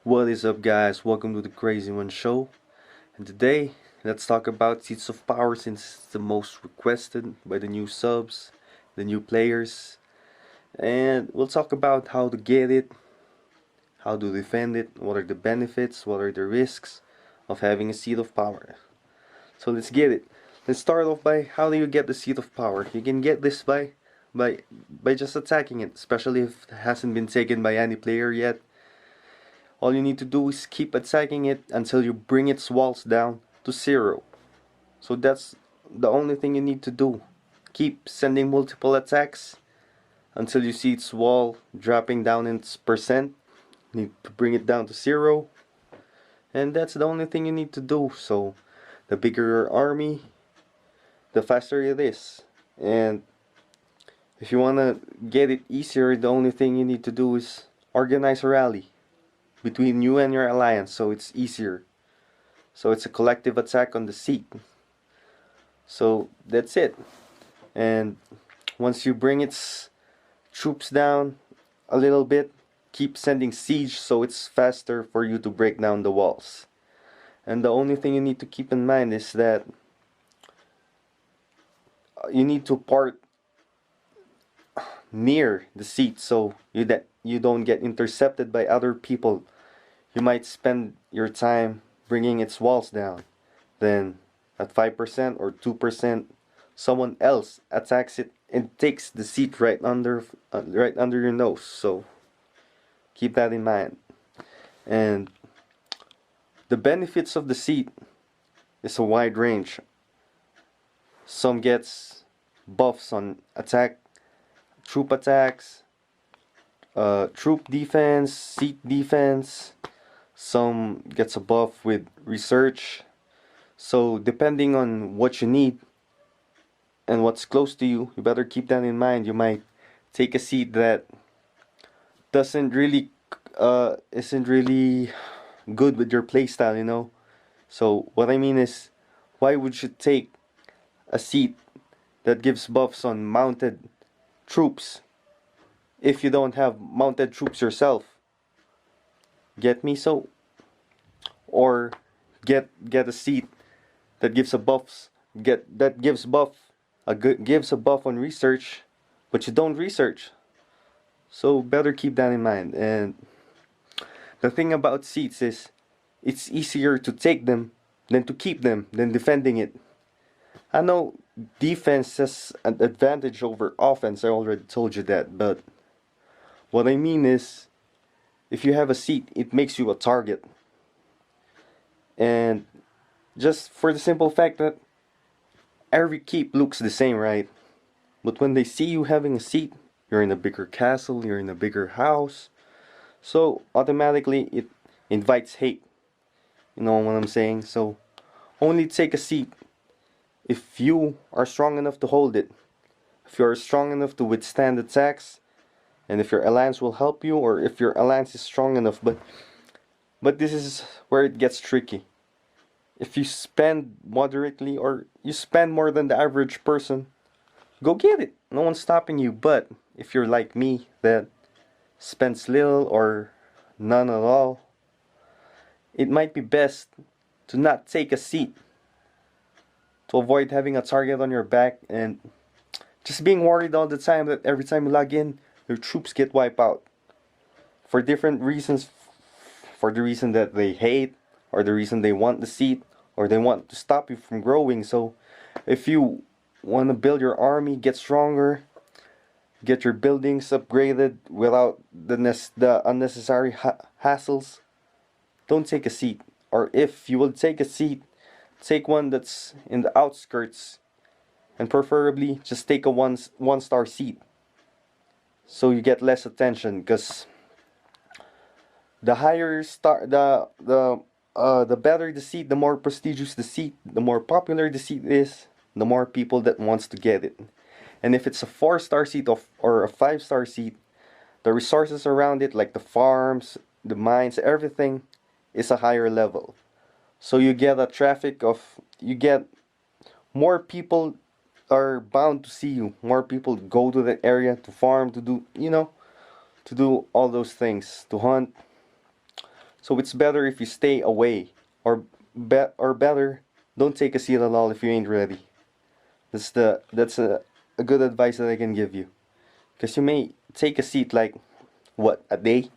What is up, guys? Welcome to the CrazyOneShow. And today, let's talk about Seats of Power since it's the most requested by the new subs, the new players. And we'll talk about how to get it, how to defend it, what are the benefits, what are the risks of having a Seat of Power. So let's get it. Let's start off by how do you get the Seat of Power? You can get this by by just attacking it, especially if it hasn't been taken by any player yet. All you need to do is keep attacking it until you bring its walls down to 0. So that's the only thing you need to do. Keep sending multiple attacks until you see its wall dropping down in its percent. You need to bring it down to 0. And that's the only thing you need to do. So the bigger your army, the faster it is. And if you want to get it easier, the only thing you need to do is organize a rally between you and your alliance, so it's easier. So it's a collective attack on the seat. So that's it. And once you bring its troops down a little bit, keep sending siege so it's faster for you to break down the walls. And the only thing you need to keep in mind is that you need to part near the seat so you don't get intercepted by other people. You might spend your time bringing its walls down. Then at 5% or 2%, someone else attacks it and takes the seat right under your nose. So keep that in mind. And the benefits of the seat is a wide range. Some gets buffs on attack, troop attacks, troop defense, seat defense. Some gets a buff with research. So depending on what you need and what's close to you, you better keep that in mind. You might take a seat that isn't really good with your playstyle, you know. So what I mean is, why would you take a seat that gives buffs on mounted troops if you don't have mounted troops yourself? Get me? So, or get a seat that gives a buffs that gives gives a buff on research, but you don't research. So better keep that in mind. And the thing about seats is, it's easier to take them than to keep them than defending it. I know defense has an advantage over offense. I already told you that, but what I mean is, if you have a seat, it makes you a target. And just for the simple fact that every keep looks the same, right? But when they see you having a seat, you're in a bigger castle, you're in a bigger house, so automatically it invites hate. You know what I'm saying? So only take a seat if you are strong enough to hold it. If you are strong enough to withstand attacks, and if your alliance will help you, or if your alliance is strong enough. But this is where it gets tricky. If you spend moderately or you spend more than the average person, go get it. No one's stopping you. But if you're like me that spends little or none at all, it might be best to not take a seat, to avoid having a target on your back and just being worried all the time that every time you log in, your troops get wiped out for different reasons. For the reason that they hate, or the reason they want the seat, or they want to stop you from growing. So if you want to build your army, get stronger, get your buildings upgraded without the unnecessary hassles, don't take a seat. Or if you will take a seat, take one that's in the outskirts, and preferably just take a one star seat so you get less attention. Because the higher star, the better the seat, the more prestigious the seat, the more popular the seat is, the more people that wants to get it. And if it's a 4-star seat or a 5-star seat, the resources around it, like the farms, the mines, everything is a higher level. So you get you get more people are bound to see you. More people go to the area to farm, to do all those things, to hunt, So it's better if you stay away, or better, don't take a seat at all if you ain't ready. That's a good advice that I can give you. Because you may take a seat like, what, a day,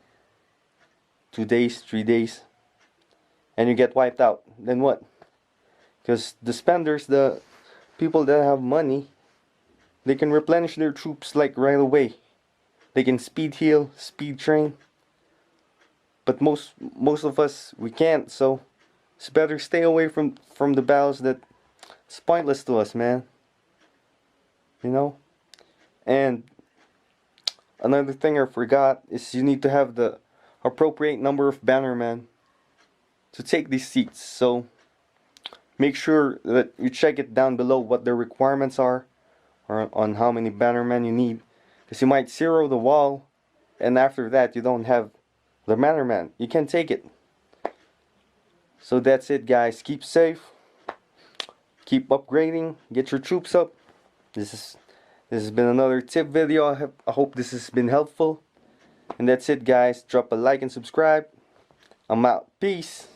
2 days, 3 days, and you get wiped out. Then what? Because the spenders, the people that have money, they can replenish their troops like right away. They can speed heal, speed train. But most of us, we can't. So it's better stay away from the battles that it's pointless to us, man. You know. And another thing I forgot is you need to have the appropriate number of bannermen to take these seats. So make sure that you check it down below what the requirements are, or on how many bannermen you need. Because you might zero the wall, and after that you don't have the bannerman. You can't take it. So that's it, guys. Keep safe. Keep upgrading. Get your troops up. This has been another tip video. I hope this has been helpful. And that's it, guys. Drop a like and subscribe. I'm out. Peace.